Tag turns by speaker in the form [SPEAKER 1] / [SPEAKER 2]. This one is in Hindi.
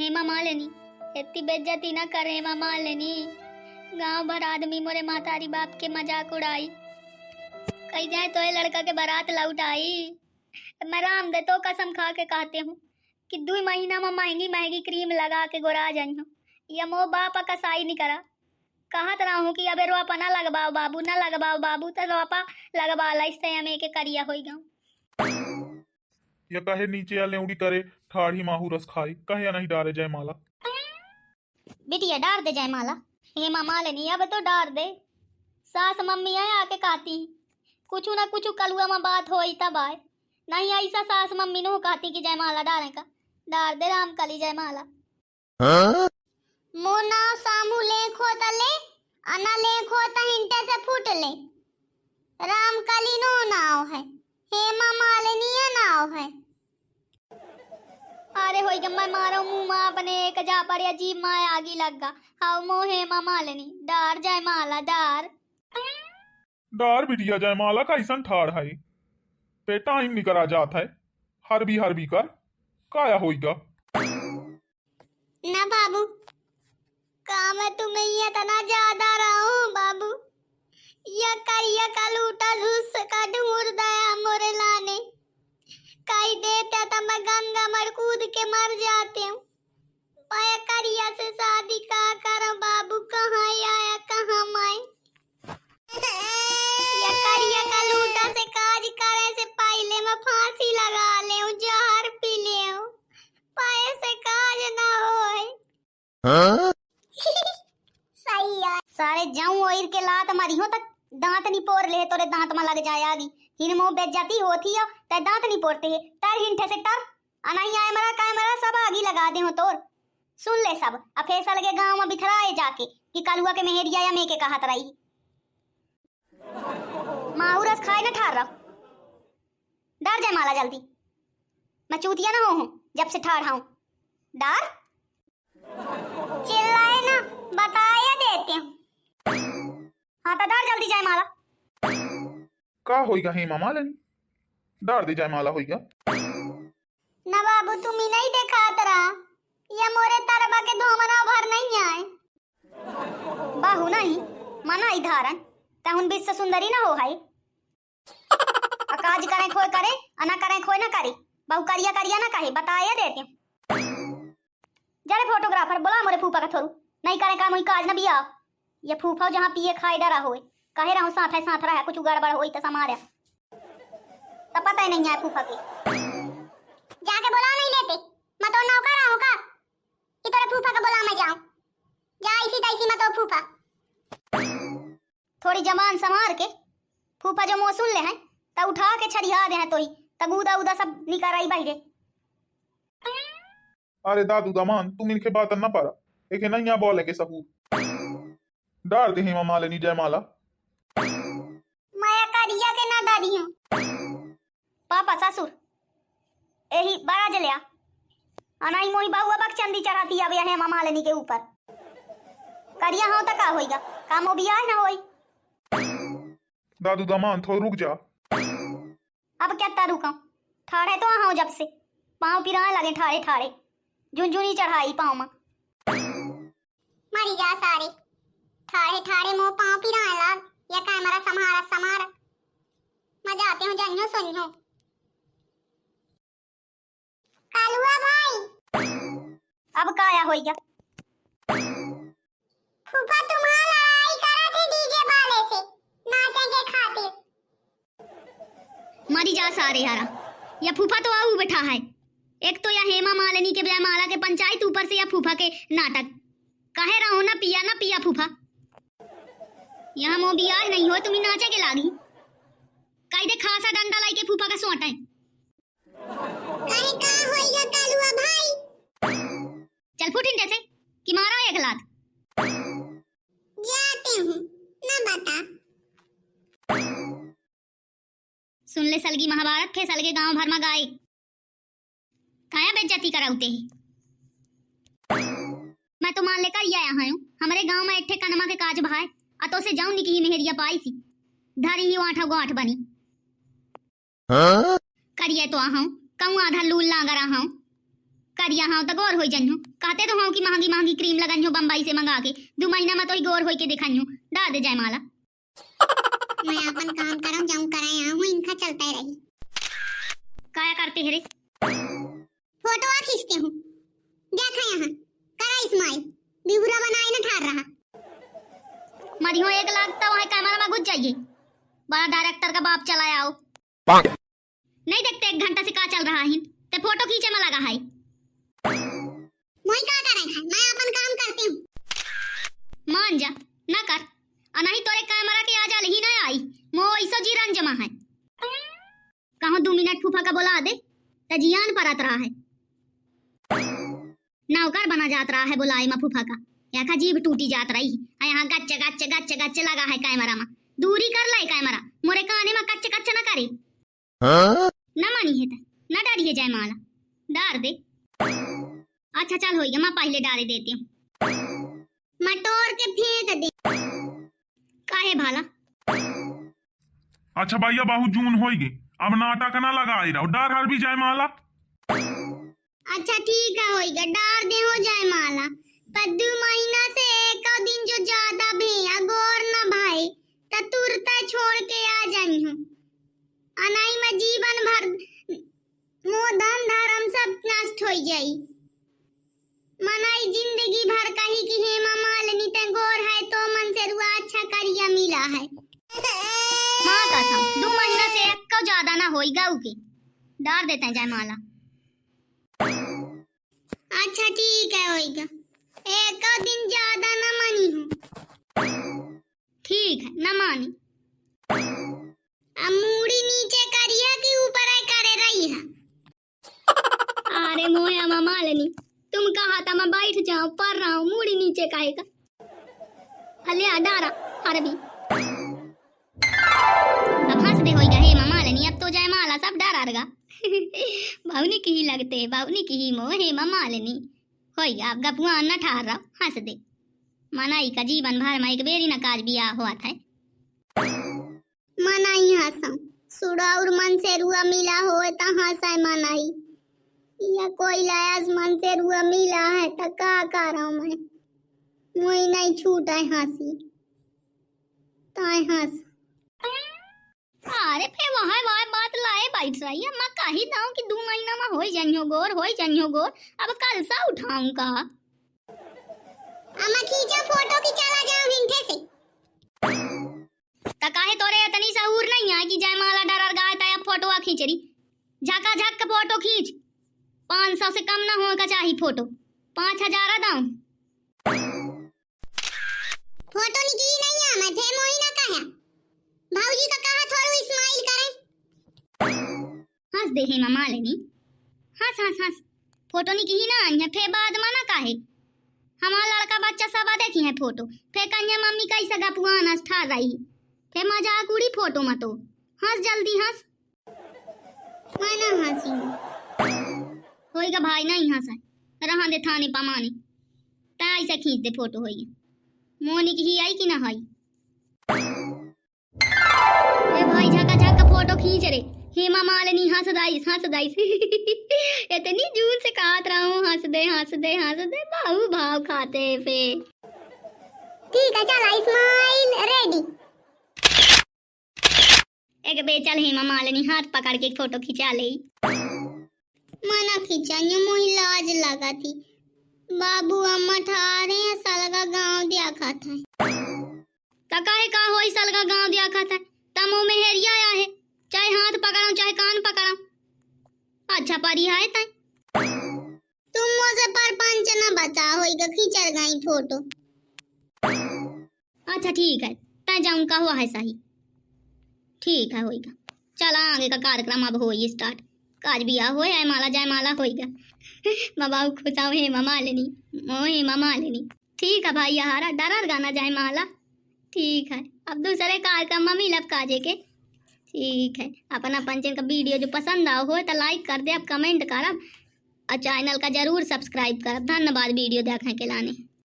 [SPEAKER 1] हेमा मालिनी इतनी बेइज्जती न कर हेमा मालिनी। गांव भर आदमी मोरे मातारी बाप के मजाक उड़ाई, कही जाए तो ये लड़का के बारात लौट आई। मैं राम दे तो कसम खा के कहते हूँ कि 2 महीना में महंगी महंगी क्रीम लगा के गोरा जाई हूँ। ये मो बाप कसाई नहीं करा, कहत रहा हूँ कि अबे रोपा ना लगवाओ बाबू, ना लगवाओ बाबू, तो रोपा लगवा ला, इससे हमें के करिया हो गया।
[SPEAKER 2] या कहे नीचे या लेउड़ी करे ठाड़ी माहू रस खाई, कहे या नहीं डारे जय माला।
[SPEAKER 1] बिटिया डार दे जय माला। हेमा मालिनी अब तो डार दे, सास मम्मी आए आके कहती कुछ ना कुछ कलुआ में बात हो तब आए, नहीं ऐसा सास मम्मी नो कहती कि जय माला डाले का। डार दे राम कली जय माला। मोना सामू लेखो तले अना लेखो त हिंटे से फूट ले। राम कली नो नाव है, हेमा मालिनी नाव है। अरे होई गम मैं मारो मुंह में अपने एक जा पर अजीब माँ आगी लगा। हाउ मो हेमा मालिनी डार जय माला डार।
[SPEAKER 2] डार बिटिया जय माला का ऐसा ठाड़ है पे टाइम निकरा जात है, हर भी कर काया होईगा।
[SPEAKER 1] ना बाबू काम है तुम्हें ये तना ज्यादा रहा हूँ बाबू। ये कल उठा झुस का ढूंढ दया मोरे लाने, कई देता तो मैं गंगा मर कूद के मर जाते हूँ। पाया करिया से शादी का करो बाबू, कहाँ आया कहाँ माए। या करिया का लूटा से काज करे से पहले मैं फांसी लगा ले हूँ, जहर पी ले हूँ, पाए से काज ना होए। सही है सारे जाऊं ओइर के लात मारी हो तक दांत नहीं पोर ले, तोरे दांत में लग जाए आगी। हिन मो बेइज्जती होती है ते दांत नहीं पोरते है, टर हिंठे से टर अनाई आए मरा काय मरा सब आगी लगा दे हो तोर। सुन ले सब अब फैसा लगे गांव में बिथराए जाके कि कलुआ के मेहरिया या मेके कहत रही। माहूरस खाए न ठार रहो, डर जाए माला जल्दी, मैं चूतिया ना हो जब से ठाड़ हूं। डर चिल्लाए ना, बताया देते हूँ। हाँ तो डर जल्दी जाए माला।
[SPEAKER 2] का होईगा हेमा मालिनी, डार दे जय माला होईगा।
[SPEAKER 1] ना बाबू तुम ही नहीं देखा तरा, ये मोरे तरबा के धोमना भर नहीं आए। बाहू नहीं मना ही धारण तहुन विश्व सुंदरी ना हो है। काज करे खोय करे अना करे खोय ना करे, बहु करिया करिया ना कहे, बताया देते हैं। जरे फोटोग्राफर बोला मोरे फूफा का थोरू नहीं करे का मुई काज ना बिया। ये फूफा जहाँ पिए खाए डरा होए, कहे रहूं साथ रहा कुछ गड़बड़ होई तो समारे तो पता ही नहीं है फूफा के। जाके बोला नहीं लेते, मैं तो नौकर रहूं का कि तेरे फूफा का बोला मैं जाऊं। जा इसी तैसी मैं तो फूफा थोड़ी जबान संभार के, फूफा जो मुंह सुन ले हैं तब उठा के छरिया दे हैं तोई तब उदा उदा सब निकाल आई बाहरे।
[SPEAKER 2] अरे दादू दामान तुम इनके बात ना पारा, एक नहीं यहाँ बोले के सबूत डार दे हेमा मालिनी जय माला।
[SPEAKER 1] माया करिया के ना डरी हूं। पापा ससुर यही बड़ा जलिया अनाई मोही बहुआ बक चंदी चढ़ाती अब यह हेमा मालिनी के ऊपर। करिया हो तो का होईगा, काम बियाह ना होई।
[SPEAKER 2] दादू दामान थोड़ा रुक जा।
[SPEAKER 1] अब क्या रुका, ठाड़े तो हाँ जब से पाँव पिराए लगे ठाड़े ठाड़े, झुंझुनी चढ़ाई पाँव में। मरी जा सारे ठाड़े ठाड़े मुंह पाँव पिराए लाग, या कैमरा समारा मैं जाती हूँ जन्नो सुनो। कालुआ भाई अब काया हो गया। फूफा तुम्हारा लड़ाई करा थे डीजे वाले से नाचे के खातिर। मरी जा सारे यारा, या फूफा तो आऊ बैठा है। एक तो या हेमा मालिनी के जय माला के पंचायत, ऊपर से या फूफा के नाटक। कहे रहो ना पिया फूफा, यहाँ मो बियाह नहीं हो तुम्हें नाचे के लागी। कई दे खासा डंडा लाई के फूफा का सोटा है। कहीं का होइगा कालुआ भाई, चल फुटिन जैसे कि मारो एक लात। जाते हूँ ना बता। सुन ले सलगी महाभारत थे सलगे गांव भर में गाए, काया बेइज्जती कराउते ही। मैं तो मान लेकर आया हूँ हमारे गांव में एक कनमा के काज भाई अतो से जाऊं निकी मेहरिया पाई सी धरी ही आठ गोठ बनी। करिए तो आहूं कहूं आधा लूल लागा रहा हूं करिया हाँ तो गोर हो जन्यो कहते तो हाँ कि महंगी महंगी क्रीम लगाइयो बम्बई से मंगा के 2 महीना में तो ही गोर हो के दिखाइयो डाल दे जाए माला। मैं अपन काम करम जाऊं करे यहाँ हूँ इनका चलता ही रही। क्या करते है रे? फोटो खींचते हूँ देखा यहाँ करा इस्माइल बिबुरा बनाए ना ठार रहा मरी हो 1 लाख तो वहाँ कैमरा में घुस जाइए बड़ा डायरेक्टर का बाप चला आओ नहीं देखते 1 घंटा से क्या चल रहा है ते फोटो खींचे में लगा है मैं क्या करे है मैं अपन काम करती हूँ मान जा ना कर और नहीं तोरे कैमरा के आ जा ही ना आई मो ऐसो जी रंग जमा है कहो 2 मिनट फूफा का बोला दे त जियान परत रहा है नौकर बना जात रहा है बुलाए मा फूफा का यहाँ का जीभ टूटी जात रही है यहाँ गच्चे गच्चे गच्चे गच्चे लगा है कैमरा में दूरी कर लाई कैमरा मोरे काने में कच्चे कच्चे न करे न मानी है न डारी है जाए माला डार दे अच्छा चल होइगा मैं पहले डारे देती हूँ मटोर के फेंक दे काहे भाला।
[SPEAKER 2] अच्छा भैया बहुत जून होगी अब नाटक ना लगाई रहो डार हर भी जाए माला।
[SPEAKER 1] अच्छा ठीक है होइगा डार दे हो जाए माला पर 2 महीना से 1 दिन जो ज्यादा भैया गोर न भाई त तुरता छोड़ के आ जाई हूँ अनाई में जीवन भर मो धन धर्म सब नष्ट हो जाई मनाई जिंदगी भर कही कि हेमा मालिनी ते गोर है तो मन से रुआ अच्छा करिया मिला है माँ कसम 2 महीना से 1 को ज्यादा ना होइगा उके डार देते हैं जाए माला। अच्छा ठीक है होइगा 1 दिन ज्यादा न मानी हूँ ठीक है न मानी अब मूड़ी नीचे करिया कि ऊपर है करे रही है अरे मोया मामा लेनी तुम कहा था मैं बैठ जाऊं पढ़ रहा हूँ मूड़ी नीचे काहे का हले डारा हर भी अब हंस दे होइगा हे मामा लेनी अब तो जाए माला सब डरा रगा भावनी की ही लगते भावनी की ही मोह हे मामा लेनी होइगा अब गपुआ न ठार रहा हंस दे मनाई का जीवन भर में एक बेरी न काज बिया हुआ था मनाई हंसा सुड़ा और मन से रुआ मिला हो तो हंसाए मनाई या कोई लायास मन से रुआ मिला है तो का करूं मैं मुई नहीं छूटा हंसी ताए हंस अरे फिर वहाँ बात लाए बैठ रही है मैं कही दाऊं कि 2 महीना में होई जानियो गोर अब कल सा उठाऊं का अम्मा खींचा फोटो की चला जाओ विंठे से ता काहे तोरे इतनी सहूर नहीं है कि जय माला डरर गाय ता फोटो खींच रही झका झक का फोटो खींच 500 से कम ना होगा चाहिए फोटो 5000 दाऊं फोटो निकी नहीं है मैं थे मोही ना कहा भाऊजी का कहा थोड़ा स्माइल करें हंस दे हे मामा लेनी हंस फोटो निकी ही ना है फे बाद माना काहे हमारा लड़का बच्चा सब देखी है फोटो फे कन्या मम्मी कैसा गपुआना ठार रही फे मजाक उड़ी फोटो में तो हंस जल्दी हंस मैं ना हंसी होइगा भाई नहीं हंसा रहा दे थाने पमाने ता ऐसा खींच दे फोटो होइगा मोनी की ही आई कि ना आई ए भाई झका फोटो खींच रे हेमा मालिनी हंस दाइस इतनी जून से काट रहा हूँ हंस दे बाहु भाव खाते पे ठीक है चल स्माइल रेडी एक बेचल हेमा मालिनी हाथ पकड़ के फोटो खिंचा ले मना खिंचाने मोही लाज लगा थी बाबू अम्मा ठारे सलगा गांव देखा था काहे का होई सलगा गांव देखा था तमो में हेरिया आया है चाहे हाथ पकड़ाऊं चाहे कान पकड़ाऊं अच्छा परी है तय तुम मुझे परपंच न बचा होइगा खिंचर गई फोटो अच्छा ठीक है तय जाऊं का हुआ है सही ठीक है होइगा चला आगे का कार्यक्रम अब होई स्टार्ट काज बिया हो है माला जाए माला होइगा बाबा खुशाओ हे मामा लेनी मोहे मामा लेनी ठीक है भाई यारा डरर गाना जाए माला ठीक है अब दूसरे कार्यक्रम में मिलब काजे के ठीक है अपना पंचन का वीडियो जो पसंद आओ हो तो लाइक कर दे अब कमेंट करब और चैनल का जरूर सब्सक्राइब करब धन्यवाद वीडियो देखने के लाने।